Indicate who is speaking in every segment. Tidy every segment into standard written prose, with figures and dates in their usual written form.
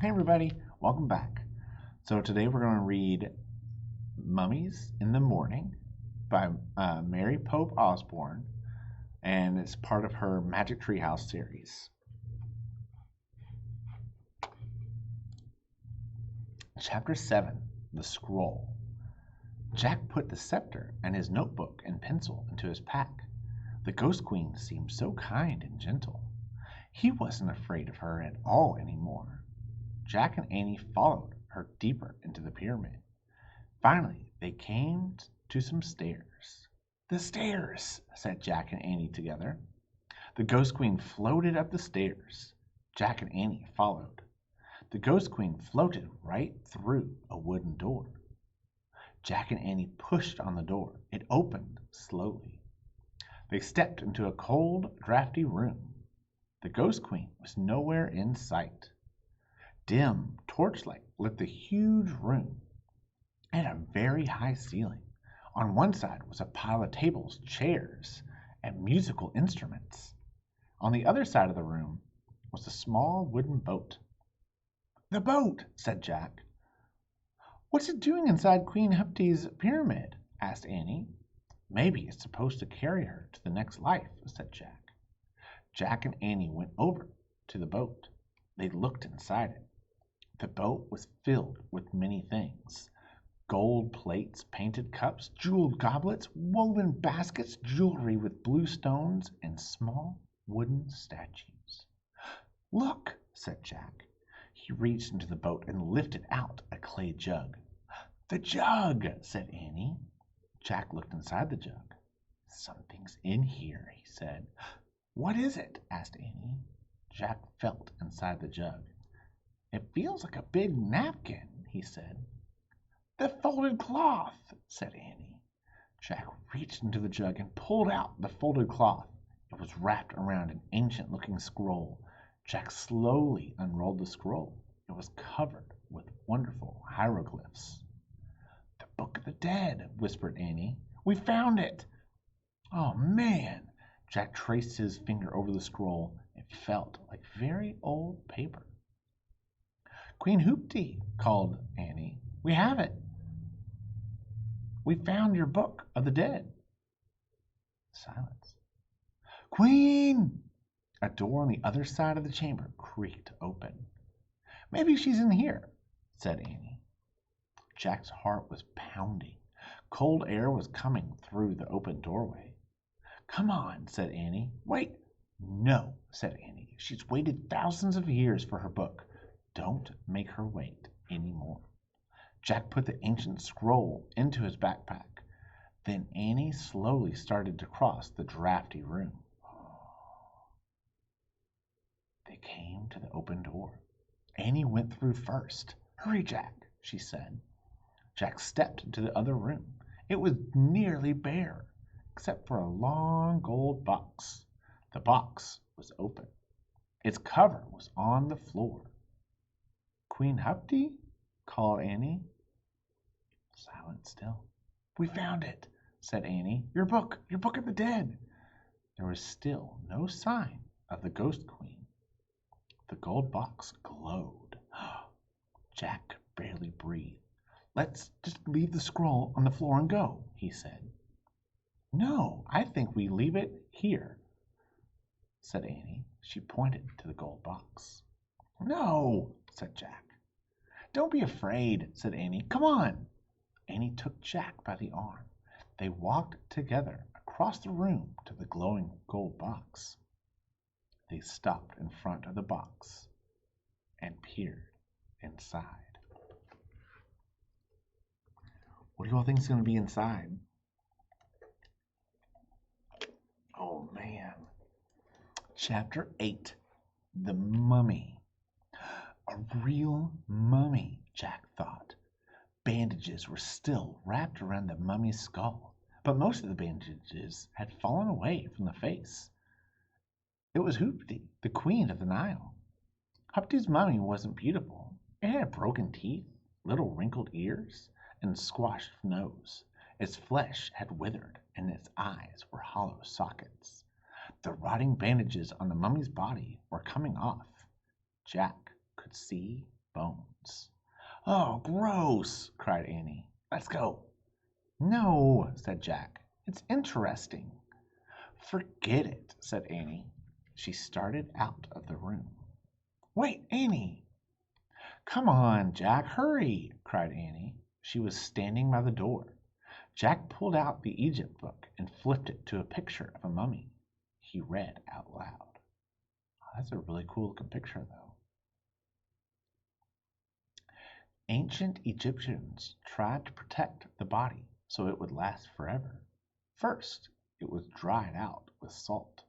Speaker 1: Hey everybody, welcome back. So today we're going to read Mummies in the Morning by Mary Pope Osborne, and it's part of her Magic Treehouse series. Chapter 7, The Scroll. Jack put the scepter and his notebook and pencil into his pack. The Ghost Queen seemed so kind and gentle. He wasn't afraid of her at all anymore. Jack and Annie followed her deeper into the pyramid. Finally, they came to some stairs. The stairs, said Jack and Annie together. The Ghost Queen floated up the stairs. Jack and Annie followed. The Ghost Queen floated right through a wooden door. Jack and Annie pushed on the door. It opened slowly. They stepped into a cold, drafty room. The Ghost Queen was nowhere in sight. Dim torchlight lit the huge room. It had a very high ceiling. On one side was a pile of tables, chairs, and musical instruments. On the other side of the room was a small wooden boat. The boat, said Jack. What's it doing inside Queen Hupti's pyramid? Asked Annie. Maybe it's supposed to carry her to the next life, said Jack. Jack and Annie went over to the boat. They looked inside it. The boat was filled with many things. Gold plates, painted cups, jeweled goblets, woven baskets, jewelry with blue stones, and small wooden statues. Look, said Jack. He reached into the boat and lifted out a clay jug. The jug, said Annie. Jack looked inside the jug. Something's in here, he said. What is it? Asked Annie. Jack felt inside the jug. It feels like a big napkin, he said. The folded cloth, said Annie. Jack reached into the jug and pulled out the folded cloth. It was wrapped around an ancient-looking scroll. Jack slowly unrolled the scroll. It was covered with wonderful hieroglyphs. The Book of the Dead, whispered Annie. We found it. Oh, man. Jack traced his finger over the scroll. It felt like very old paper. Queen Hoopty, called Annie. We have it. We found your Book of the Dead. Silence. Queen! A door on the other side of the chamber creaked open. Maybe she's in here, said Annie. Jack's heart was pounding. Cold air was coming through the open doorway. Come on, said Annie. Wait. No, said Annie. She's waited thousands of years for her book. Don't make her wait any more. Jack put the ancient scroll into his backpack. Then Annie slowly started to cross the drafty room. They came to the open door. Annie went through first. Hurry, Jack, she said. Jack stepped into the other room. It was nearly bare, except for a long gold box. The box was open. Its cover was on the floor. Queen Hupti? Called Annie. Silent still. We found it, said Annie. Your book of the dead. There was still no sign of the Ghost Queen. The gold box glowed. Jack could barely breathe. Let's just leave the scroll on the floor and go, he said. No, I think we leave it here, said Annie. She pointed to the gold box. No, said Jack. Don't be afraid, said Annie. Come on. Annie took Jack by the arm. They walked together across the room to the glowing gold box. They stopped in front of the box and peered inside. What do you all think is going to be inside? Oh, man. Chapter 8, The Mummy. A real mummy, Jack thought. Bandages were still wrapped around the mummy's skull, but most of the bandages had fallen away from the face. It was Hoopty, the queen of the Nile. Hoopty's mummy wasn't beautiful. It had broken teeth, little wrinkled ears, and squashed nose. Its flesh had withered, and its eyes were hollow sockets. The rotting bandages on the mummy's body were coming off. Jack could see bones. "Oh, gross!" cried Annie. "Let's go." "No," said Jack. "It's interesting." "Forget it," said Annie. She started out of the room. "Wait, Annie!" "Come on, Jack, hurry!" cried Annie. She was standing by the door. Jack pulled out the Egypt book and flipped it to a picture of a mummy. He read out loud. Oh, that's a really cool looking picture, though. Ancient Egyptians tried to protect the body so it would last forever. First, it was dried out with salt.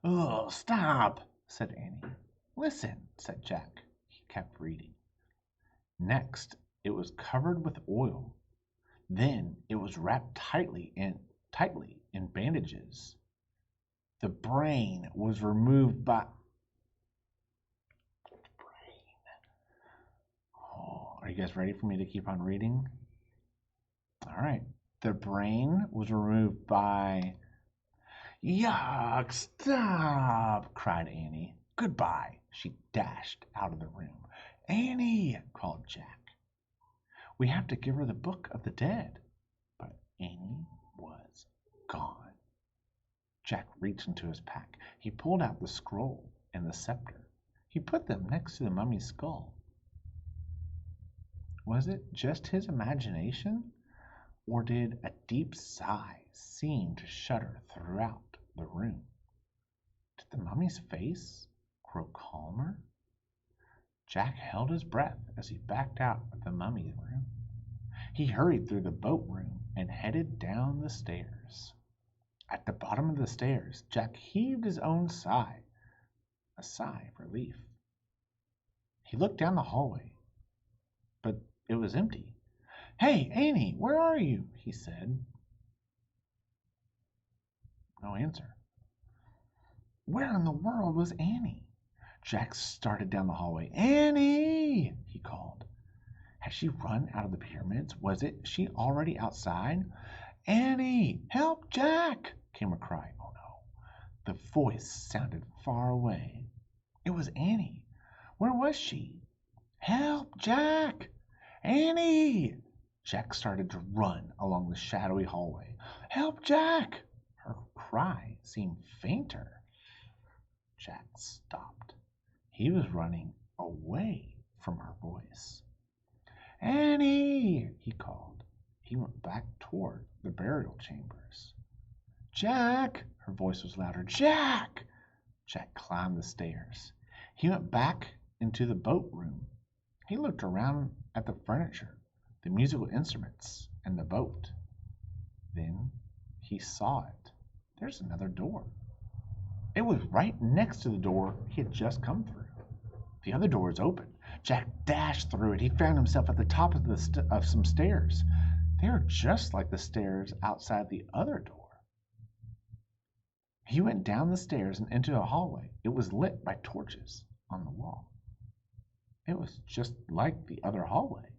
Speaker 1: "Ugh, stop," said Annie. "Listen," said Jack. He kept reading. Next, it was covered with oil. Then it was wrapped tightly in bandages. The brain was removed by... Oh, are you guys ready for me to keep on reading? All right. The brain was removed by... "Yuck, stop!" cried Annie. "Goodbye." She dashed out of the room. "Annie!" called Jack. "We have to give her the Book of the Dead." But Annie was gone. Jack reached into his pack. He pulled out the scroll and the scepter. He put them next to the mummy's skull. Was it just his imagination? Or did a deep sigh seem to shudder throughout the room? Did the mummy's face grow calmer? Jack held his breath as he backed out of the mummy's room. He hurried through the boat room and headed down the stairs. At the bottom of the stairs, Jack heaved his own sigh, a sigh of relief. He looked down the hallway, but it was empty. "Hey, Annie, where are you?" he said. No answer. Where in the world was Annie? Jack started down the hallway. "Annie!" he called. Had she run out of the pyramids? Was she already outside? "Annie! Help, Jack!" came a cry. Oh no. The voice sounded far away. It was Annie. Where was she? "Help, Jack! Annie!" Jack started to run along the shadowy hallway. "Help, Jack!" Her cry seemed fainter. Jack stopped. He was running away from her voice. "Annie!" he called. He went back toward the burial chambers. "Jack!" Her voice was louder. "Jack!" Jack climbed the stairs. He went back into the boat room. He looked around at the furniture, the musical instruments, and the boat. Then he saw it. There's another door. It was right next to the door he had just come through. The other door is open. Jack dashed through it. He found himself at the top of some stairs. They were just like the stairs outside the other door. He went down the stairs and into a hallway. It was lit by torches on the wall. It was just like the other hallway.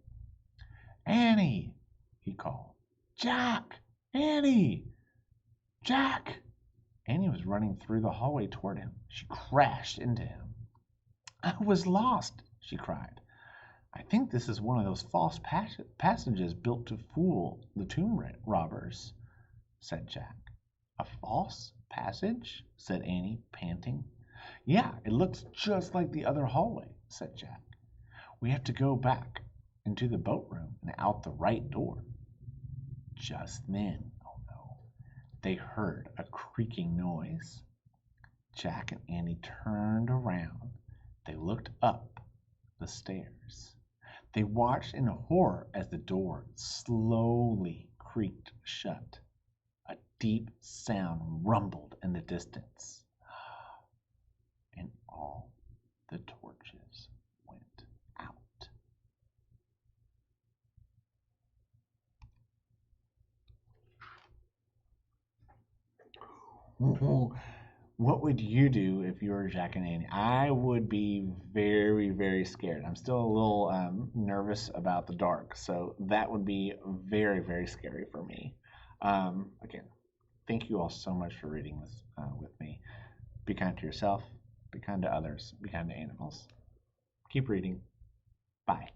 Speaker 1: "Annie!" he called. "Jack! Annie! Jack!" Annie was running through the hallway toward him. She crashed into him. "I was lost," she cried. "I think this is one of those false passages built to fool the tomb robbers," said Jack. "A false passage?" said Annie, panting. "Yeah, it looks just like the other hallway," said Jack. "We have to go back into the boat room and out the right door." Just then, oh no, they heard a creaking noise. Jack and Annie turned around. They looked up the stairs. They watched in horror as the door slowly creaked shut. A deep sound rumbled in the distance, and all the torches went out. What would you do if you were Jack and Annie? I would be very, very scared. I'm still a little nervous about the dark, so that would be very, very scary for me. Again, thank you all so much for reading this with me. Be kind to yourself, be kind to others, be kind to animals. Keep reading. Bye.